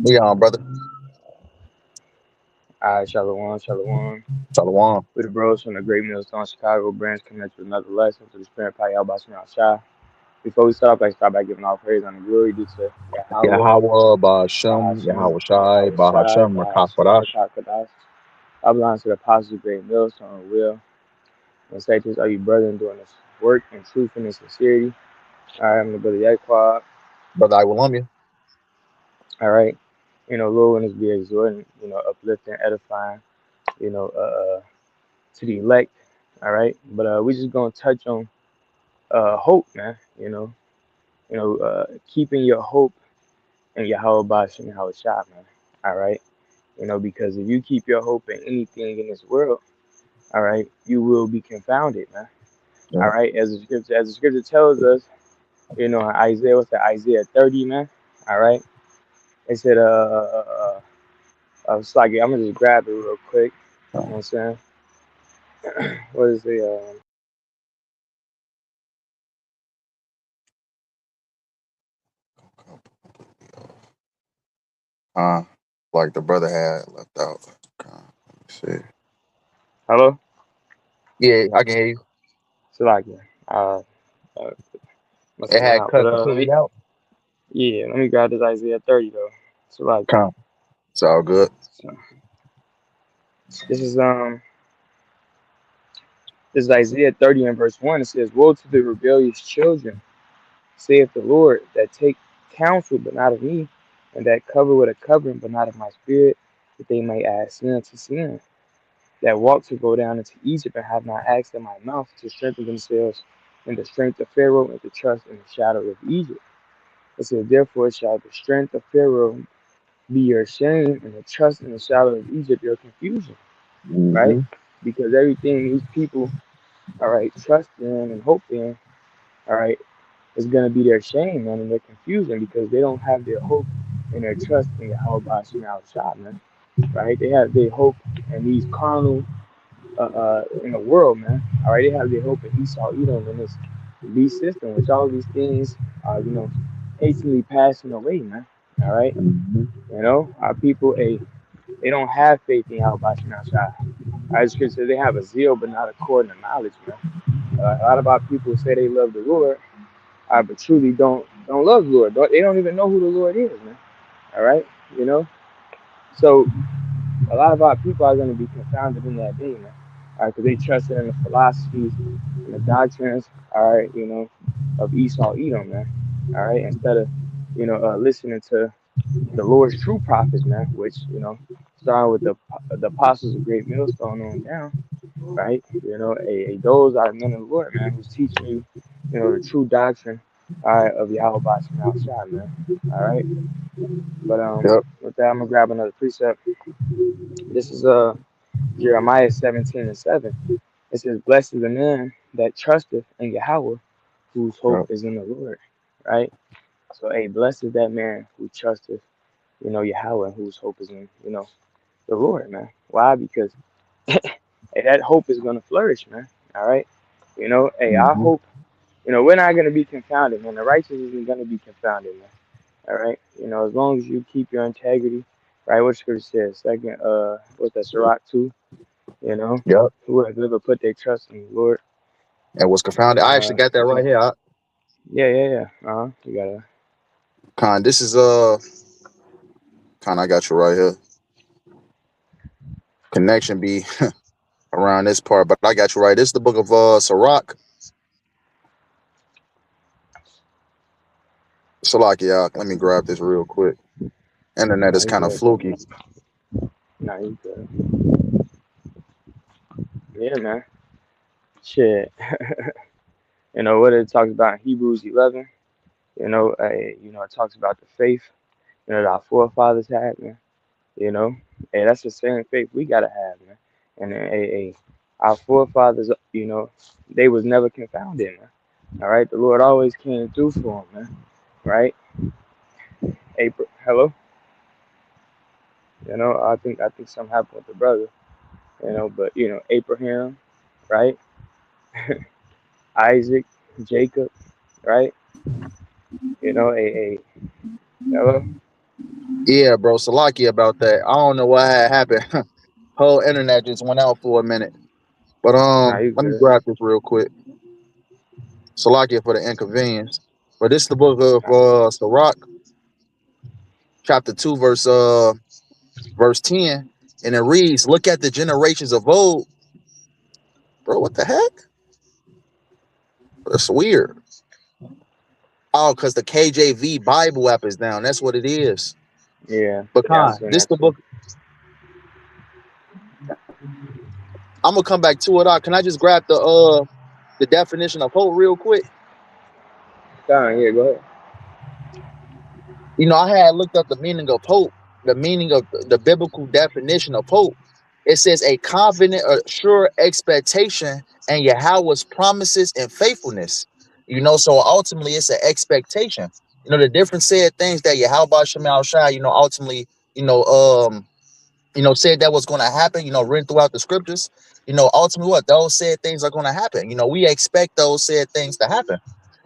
Yeah, brother. Shalom, shalom. Shalom. We're the bros from the Great Millstone Chicago branch coming at you with another lesson to the Spirit Pi Yabashim Shah. Before we start, I start by giving all praise and glory due to Yahweh, Yahweh, Ba'ashem, Bahashim, Yahweh Shai, Yahawashi, Bahashem, Bahashim, Rakakadash. Rakakadash. I belong to the apostles of Great Millstone Will. And say to us, are you brethren doing this work in truth and in sincerity? All right, I'm the brother Yaquab. Brother, I will love you. All right. Lord, when it's be exhorting, uplifting, edifying, to the elect. All right. But we just gonna touch on hope, man. Keeping your hope in Yahweh Bash and Yahweh Shah, man. All right. Because if you keep your hope in anything in this world, all right, you will be confounded, man. All Yeah. right. As the scripture tells us, Isaiah, what's that? Isaiah 30, man. All right. It said, it's like, I'm gonna just grab it real quick. You know what I'm saying? What is the Uh, like the brother had left out. Let me see. hello? Yeah, I can hear you. It's like, uh, must It have went had out. But cut completely out. let me grab this Isaiah 30 though. So like, Come. It's all good. so this is this is Isaiah 30 and verse 1. It says, "Woe to the rebellious children, saith the Lord, that take counsel but not of me, and that cover with a covering but not of my spirit, that they may add sin to sin, that walk to go down into Egypt and have not asked in my mouth to strengthen themselves in the strength of Pharaoh and to trust in the shadow of Egypt." It says, "Therefore shall the strength of Pharaoh be your shame, and the trust in the shadow of Egypt your confusion." Right? Mm-hmm. Because everything these people, all right, trust in and hope in, all right, is going to be their shame, man, and their confusion because they don't have their hope and their trust in Yahweh Bashim Al Shah, man. Right? They have their hope in these carnal, in the world, man. All right, they have their hope in Esau, Edom, and this beast system, which all these things are, hastily passing away, man. All right, Mm-hmm. our people, they don't have faith in Yahweh Bashim Al Shah. I just say they have a zeal, but not according to knowledge, man. A lot of our people say they love the Lord, but truly don't love the Lord. They don't even know who the Lord is, man. All right, you know. So a lot of our people are going to be confounded in that day, man. All right, because they trusted in the philosophies and the doctrines, all right, of Esau, Edom, man. All right, instead of listening to the Lord's true prophets, man, which starting with the apostles of Great Millstone on down, right? Those are men of the Lord, man, who's teaching you, the true doctrine, all right, of Yahweh Bashim outside, man. All right. But Yep. with that, I'm gonna grab another precept. This is Jeremiah 17:7. It says, "Blessed is the man that trusteth in Yahweh, whose hope Yep. is in the Lord." Right. So, hey, blessed is that man who trusteth, Yahweh, whose hope is in, the Lord, man. Why? Because hey, that hope is gonna flourish, man. All right. Hey, I Mm-hmm. hope. We're not gonna be confounded, man. The righteous isn't gonna be confounded, man. All right. As long as you keep your integrity, right? What scripture says, second, what's that, Sirach 2, you know, Yep. who has ever put their trust in the Lord. And was confounded. I actually got that You right know, here. yeah, yeah, yeah. You gotta, Con, this is Con, I got you right here. Connection be around this part, but I got you right. This is the book of Sirach. Salakia, let me grab this real quick. Internet nah, is you kind of good. fluky. Nah, you good. Yeah, man. Shit. What it talks about in Hebrews 11, it talks about the faith, that our forefathers had, man. You know, hey, that's the same faith we gotta have, man. And our forefathers, they was never confounded, man. All right, the Lord always came through for them, man. Right? April, hello. I think something happened with the brother. But Abraham, right? Isaac, Jacob, right? A hello. Yeah, bro. Salaki about that. I don't know what had happened. Whole internet just went out for a minute. But Nah, you let me good. grab this real quick. Salakia for the inconvenience. But this is the book of Nah, Sirach, chapter 2, verse 10. And it reads, look at the generations of old. Bro, what the heck? That's weird. Oh, because the KJV Bible app is down. That's what it is. yeah, But yeah, I Khan, seen this that the too. book. I'm gonna come back to it. Can I just grab the definition of hope real quick? Yeah, go ahead. You know, I had looked up the meaning of hope, the meaning of the biblical definition of hope. It says a confident, sure expectation and Yahweh's promises and faithfulness. You know, so ultimately it's an expectation. You know, the different said things that Yahweh Shemal Shai, ultimately, you know, um, said that was going to happen, written throughout the scriptures, ultimately what those said things are going to happen. We expect those said things to happen.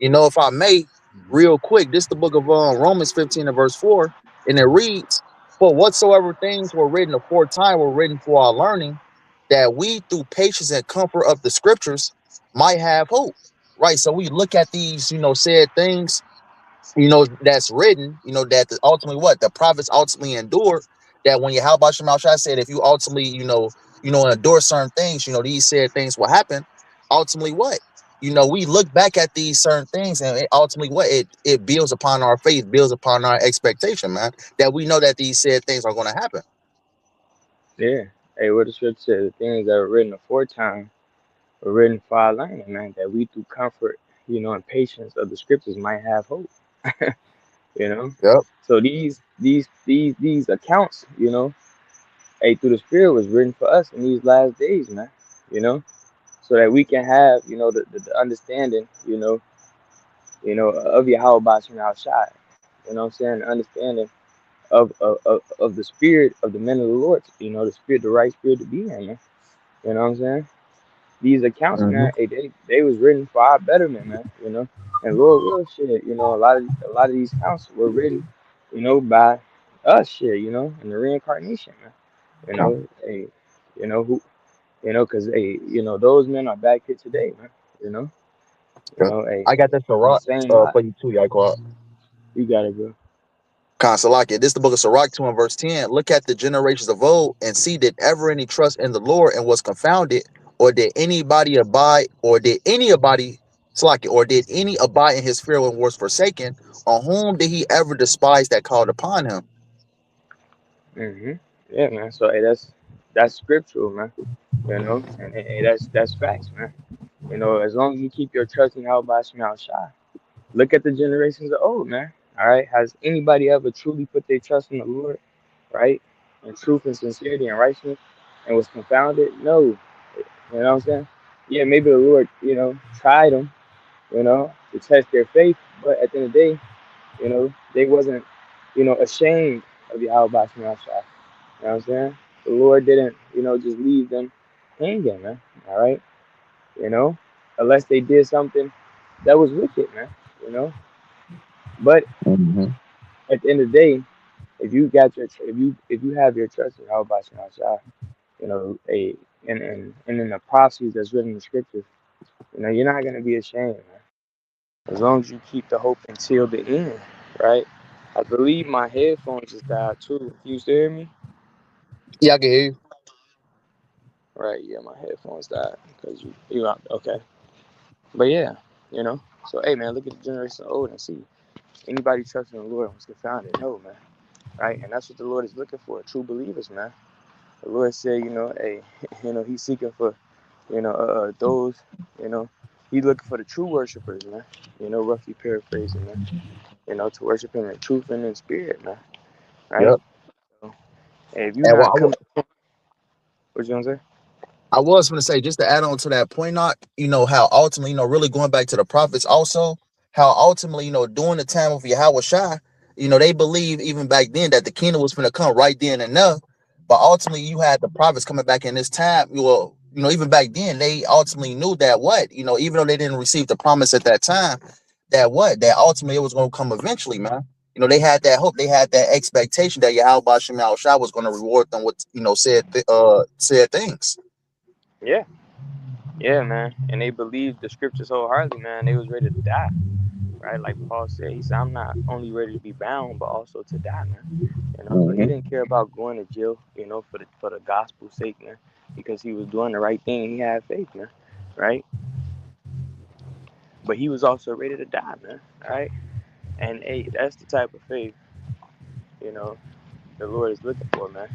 If I may, real quick, this is the book of Romans 15 and verse 4, and it reads, for whatsoever things were written aforetime were written for our learning, that we through patience and comfort of the scriptures might have hope. Right. So we look at these, said things, that's written, that ultimately what the prophets ultimately endured. That when Yahweh Shema Shai said, if you ultimately, endure certain things, these said things will happen. Ultimately, what? We look back at these certain things, and ultimately, what it builds upon our faith, builds upon our expectation, man. That we know that these said things are going to happen. Yeah. Hey, what the scripture says, the things that were written aforetime were written for our learning, man, that we through comfort, and patience of the scriptures might have hope. you know. Yep. So these accounts, hey, through the spirit was written for us in these last days, man. You know, so that we can have, the understanding, of Yahweh Bashim outside. You know what I'm saying? The understanding of the spirit of the men of the Lord, the spirit, the right spirit to be in, man. You know what I'm saying? These accounts, Mm-hmm. man, hey, they was written for our betterment, man. And Lord will shit, a lot of these accounts were written, by us shit, in the reincarnation, man. Hey, who, because hey, those men are back here today, man. You know, Okay. hey, I got that in the Sirach same lot. for you too, Yaquan. You got it, bro. Consolaki. This is the book of Sirach 2 and verse 10. Look at the generations of old and see, did ever any trust in the Lord and was confounded, or did anybody abide, or did any abide, Salaki, or did any abide in his fear and was forsaken? On whom did he ever despise that called upon him? hmm Yeah, man. So hey, that's scriptural, man. And hey, that's facts, man. As long as you keep your trust in how by Shai. Look at the generations of old, man. All right. Has anybody ever truly put their trust in the Lord, right? In truth and sincerity and righteousness and was confounded? No. You know what I'm saying? Yeah, maybe the Lord, tried them, to test their faith, but at the end of the day, they wasn't, ashamed of Yahweh Shai. You know what I'm saying? The Lord didn't, just leave them hanging, man. All right. You know, unless they did something that was wicked, man. You know, but Mm-hmm. at the end of the day, if you have your trust in Yahweh Shai, a and in the prophecies that's written in the scriptures, you're not gonna be ashamed, man. As long as you keep the hope until the end, right? I believe my headphones just died too. You still hear me? Yeah, I can hear you. Right, yeah, my headphones died because you out. Okay, but yeah, So hey, man, look at the generation old and see anybody trusting the Lord was confounded. No, man, right? And that's what the Lord is looking for, true believers, man. The Lord said, hey, He's seeking for, those, you know, He's looking for the true worshipers, man. Roughly paraphrasing, man. To worship Him in truth and in spirit, man. Right? Yep. So, hey, if you're And not coming, what you gonna say? I was going to say, just to add on to that point, not, how ultimately, really going back to the prophets also, how ultimately, during the time of Yahweh Shai, they believe even back then that the kingdom was going to come right then and there. But ultimately, you had the prophets coming back in this time. Well, even back then, they ultimately knew that what, even though they didn't receive the promise at that time, that what, that ultimately it was going to come eventually, man. They had that hope, they had that expectation that Yahweh Shema Shai was going to reward them with said things. Yeah, yeah, man. And they believed the scriptures wholeheartedly, man. They was ready to die, right? Like Paul said, he said, "I'm not only ready to be bound, but also to die, man." So he Hmm. didn't care about going to jail, for the gospel's sake, man, because he was doing the right thing. He had faith, man, right? But he was also ready to die, man, right? And hey, that's the type of faith, you know, the Lord is looking for, man.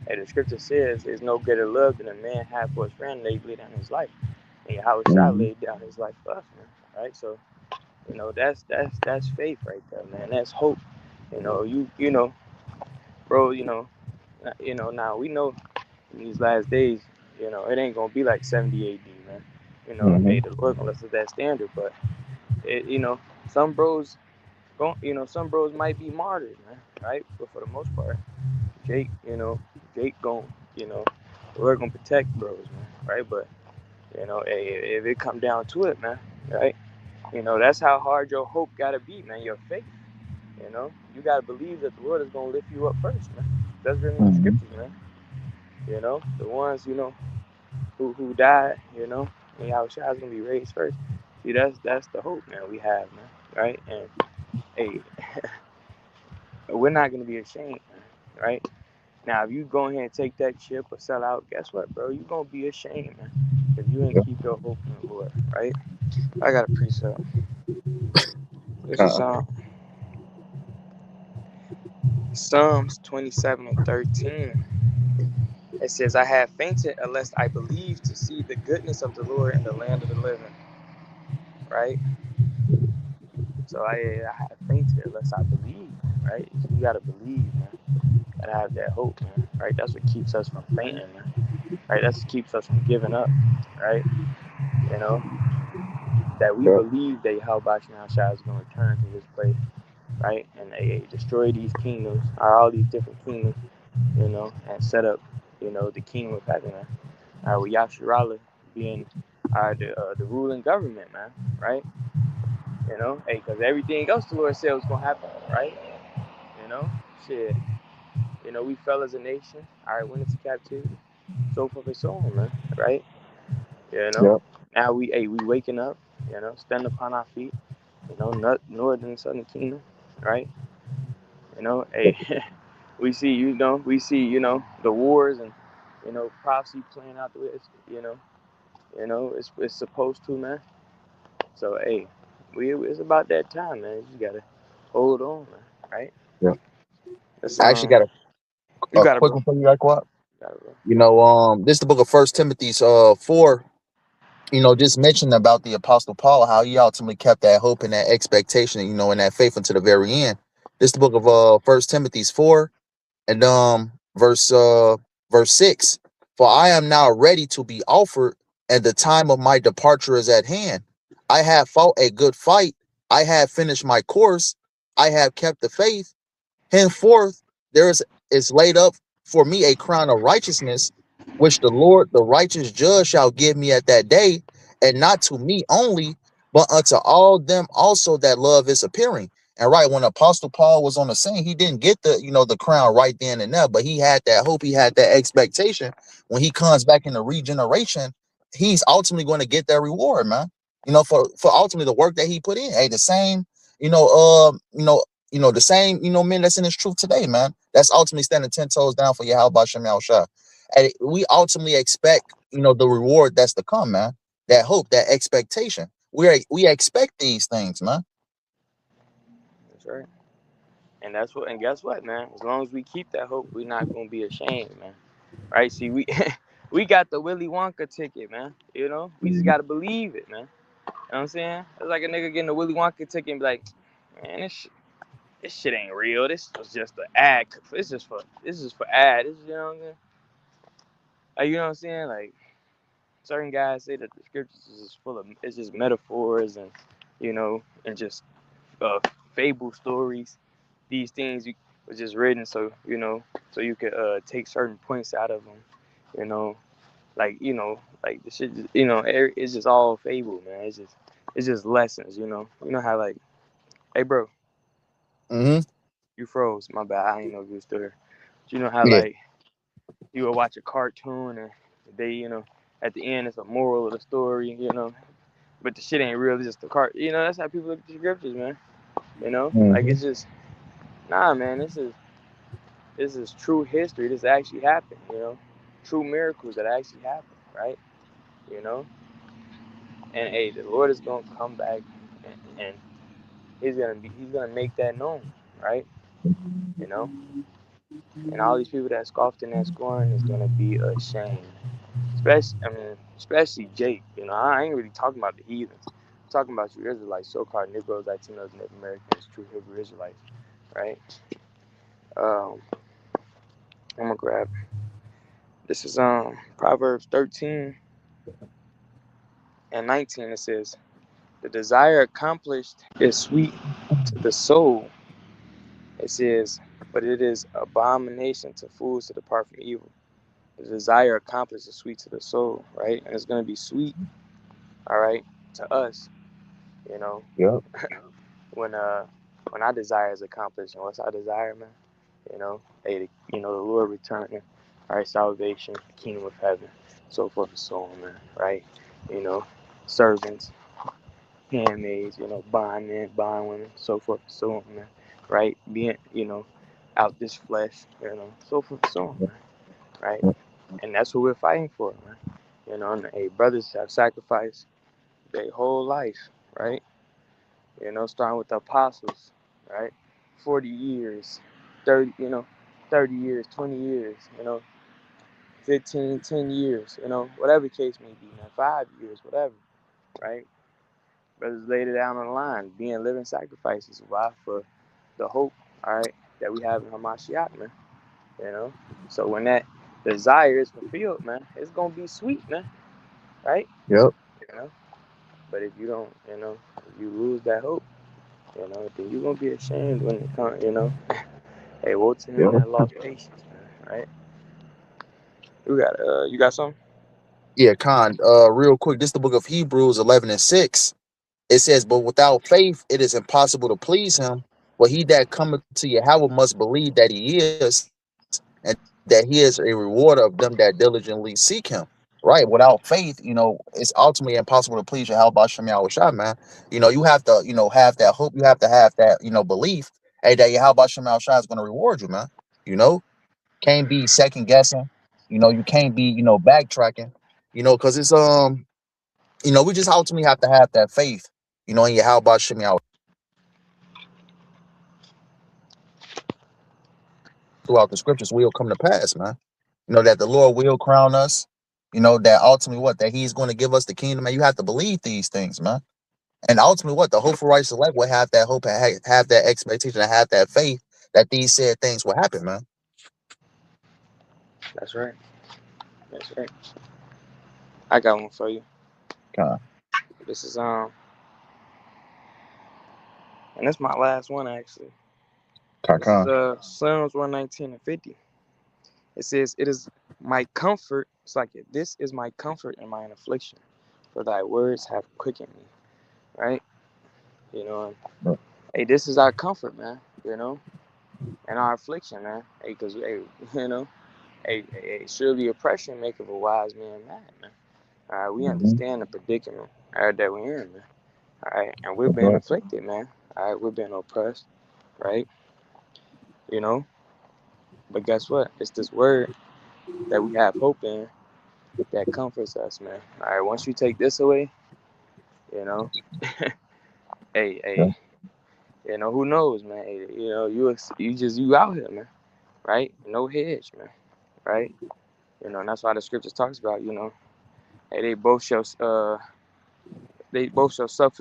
And the scripture says, "There's no greater love than a man have for his friend, and they lay down his life." And Yahweh Shai Hmm. laid down his life for us, man, right? So that's faith right there, man. That's hope. Bro. Now we know in these last days, it ain't gonna be like 70 AD, man. Hey, Hmm. the Lord gonna set that standard, but some bros some bros might be martyrs, man, right? But for the most part, Jake, Jake gon' you know, the Lord gonna protect bros, man, right? But hey, if it come down to it, man, right? That's how hard your hope gotta be, man. Your faith, you gotta believe that the Lord is gonna lift you up first, man. That's written in the Hmm. scriptures, man. The ones who died, and Yahushua is gonna be raised first. See, that's the hope, man. We have, man, right? And hey, we're not gonna be ashamed, man, right? Now, if you go ahead and take that chip or sell out, guess what, bro? You're gonna be ashamed, man, if you ain't keep your hope in the Lord, right? I got a precept. This is Psalms 27:13. It says, "I have fainted unless I believe to see the goodness of the Lord in the land of the living." Right? So I have fainted unless I believe. Right? You gotta believe, man. Gotta have that hope, man. Right? That's what keeps us from fainting, man. Right? That's what keeps us from giving up. Right? You know that we Yeah. believe that Yahweh Shai is gonna return to His place. Right? And they destroy these kingdoms, or all these different kingdoms. And set up, the kingdom of heaven, man. With Yasharala being the ruling government, man, right? Hey, because everything else the Lord said was gonna happen, right? You know, shit. We fell as a nation. All right, went into captivity, so forth and so on, man, right? You know, Yeah. now we waking up, stand upon our feet, northern and southern kingdom, right? Hey, we see the wars and prophecy playing out the way it's supposed to, man. So hey, it's about that time, man. You gotta hold on, man. Right? Yeah. That's I actually got you a got it, quick bro. one for you, like what? You got it, bro. This is the book of First Timothy's 4. Just mentioning about the Apostle Paul, how he ultimately kept that hope and that expectation, and that faith until the very end. This is the book of First Timothy's 4 and verse 6. For I am now ready to be offered, and the time of my departure is at hand. I have fought a good fight, I have finished my course, I have kept the faith. Henceforth there is laid up for me a crown of righteousness, which the Lord, the righteous judge, shall give me at that day, and not to me only, but unto all them also that love is appearing. And right when Apostle Paul was on the scene, he didn't get the crown right then and there, but he had that hope, he had that expectation. When he comes back in the regeneration, he's ultimately going to get that reward, man. For ultimately the work that he put in. Hey, the same, you know, the same, men that's in this truth today, man. That's ultimately standing 10 toes down for Yahweh Shem Shah. And we ultimately expect, the reward that's to come, man. That hope, that expectation. We expect these things, man. That's right. And guess what, man? As long as we keep that hope, we're not gonna be ashamed, man. Right? See, we we got the Willy Wonka ticket, man. We just Mhm. gotta believe it, man. You know what I'm saying? It's like a nigga getting the Willy Wonka ticket and be like, man, this shit ain't real. This was just an ad. This is for ad. This, you know what I'm saying? Like, you know what I'm saying? Like, certain guys say that the scriptures is just full of it's just metaphors and just uh, fable stories. These things was just written so you could take certain points out of them. You know, like the shit. It's just all fable, man. It's just lessons. You know how, like, hey, bro, Mhm. You froze. My bad. I ain't know if you was still here. But you know how Yeah. like you would watch a cartoon and they, at the end it's a moral of the story. But the shit ain't real. It's just the cart. That's how people look at the scriptures, man. Like Hmm. it's just nah, man. This is true history. This actually happened. True miracles that actually happened, right? You know, and hey, the Lord is gonna come back, and he's gonna make that known, right? You know, and all these people that scoffed and that scorn is gonna be ashamed. Especially Jake. I ain't really talking about the heathens. I'm talking about you Israelites, so-called Negroes, Latinos, Native Americans, true Hebrew Israelites, right? Um, I'm gonna grab. This is Proverbs 13 and 19. It says, "The desire accomplished is sweet to the soul." It says, "But it is abomination to fools to depart from evil." The desire accomplished is sweet to the soul, right? And it's gonna be sweet, all right, to us, you know, Yep. when when our desire is accomplished. And what's our desire, man? Hey, the Lord returning, all right, salvation, kingdom of heaven, so forth and so on, man, right? You know, servants, handmaids, bondmen, bondwomen, so forth and so on, man, right? Being, out this flesh, so forth and so on, man, right? And that's what we're fighting for, man. And hey, brothers have sacrificed their whole life, right? Starting with the apostles, right? 40 years, 30, 30 years, 20 years, 15, 10 years, whatever the case may be, man, 5 years, whatever, right? Brothers laid it down on the line, being living sacrifices. Why? For the hope, all right, that we have in Hamashiach, man, you know? So when that desire is fulfilled, man, it's going to be sweet, man, right? Yep. You know? But if you don't, if you lose that hope, then you're going to be. When it comes. Hey, woe to him Yep. that lost patience, man, right? You got something? Yeah, Khan. Real quick, this is the book of Hebrews 11:6. It says, "But without faith, it is impossible to please him. For he that cometh to Yahweh must believe that he is, and that he is a rewarder of them that diligently seek him." Right? Without faith, it's ultimately impossible to please Yahweh Bashem Yahweh Shai, man. You have to, have that hope. You have to have that, belief, hey, that Yahweh Bashem Yahweh Shai is going to reward you, man. You know, can't be second guessing. You can't be, backtracking. Because it's we just ultimately have to have that faith, in Yahweh Bashem Yahweh throughout the scriptures will come to pass, man. That the Lord will crown us. That ultimately what? That he's going to give us the kingdom. And you have to believe these things, man. And ultimately what? The hopeful righteous elect will have that hope and have that expectation and have that faith that these said things will happen, man. That's right. That's right. I got one for you. Con, This is and this is my last one actually. This is con. Psalms 119:50. It says, "It is my comfort." It's like this is my comfort in mine affliction, for thy words have quickened me. Right? And hey, this is our comfort, man. And our affliction, man. Hey, because hey, you know, surely oppression maketh a wise man mad, man. All right, we Mm-hmm. understand the predicament that we're in, man. All right, and we're That's being right. afflicted, man. All right, we're being oppressed, right? You know, but guess what? It's this word that we have hope in that comforts us, man. All right, once you take this away, you know, hey, Yeah. who knows, man? Hey, you out here, man, right? No hedge, man, right? And that's why the scriptures talks about, hey, they both shall suffer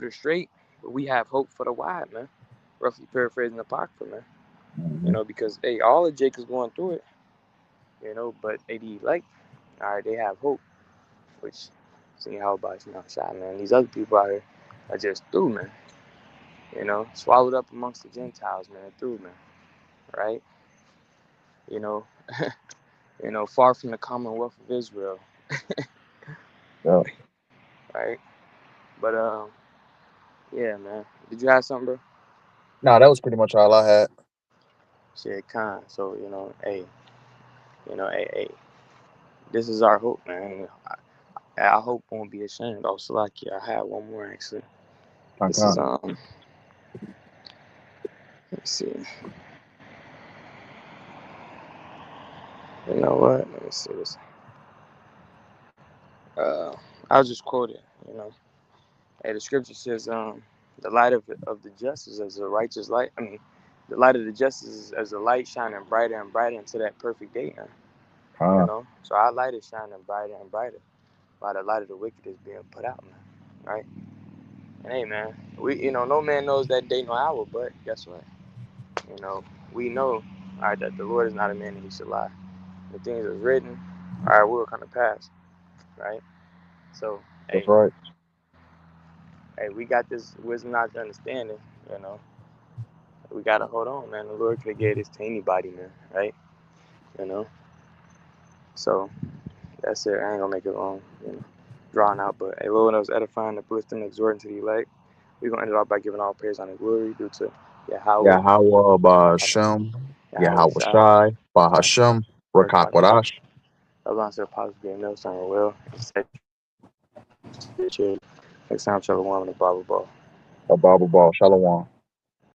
the straight, but we have hope for the wide, man. Roughly paraphrasing the Apocrypha, man. Mm-hmm. Because hey, all of Jacob's going through it, but they elect, all right, they have hope, which seeing how about shot, man. These other people out here are just through, man. Swallowed up amongst the Gentiles, man, through, man, right? You know, far from the Commonwealth of Israel, Yeah. right? But yeah, man. Did you have something, bro? No, that was pretty much all I had. Shit, Khan. So hey, hey, this is our hope, man. I hope won't be ashamed. Also, like, I had one more actually. This is let's see. You know what? Let me see this. I'll just quote it. Hey, the scripture says, the light of the just is as a righteous light. I mean, the light of the just is as a light shining brighter and brighter into that perfect day. So our light is shining brighter and brighter, while the light of the wicked is being put out, man. Right? And hey, man, no man knows that day nor hour, but guess what? We know, all right, that the Lord is not a man that he should lie. The things that's written, all right, will come to pass, right? So, That's right. hey, we got this wisdom, not understanding. We gotta hold on, man. The Lord could have gave this to anybody, man, right? So that's it. I ain't gonna make it long, drawn out. But hey, Lord, was edifying, uplifting, exhorting to the elect. We're gonna end it off by giving all praise, honor, glory due to Yahweh, Yahweh Ba'Hashem, Yahweh Yahweh Shai, Shai, Ba'Hashem, Rakakwadash. Allah said, possibly no son will. Next time, Shalom, the Bible ball. A Bible Ball, Shalom.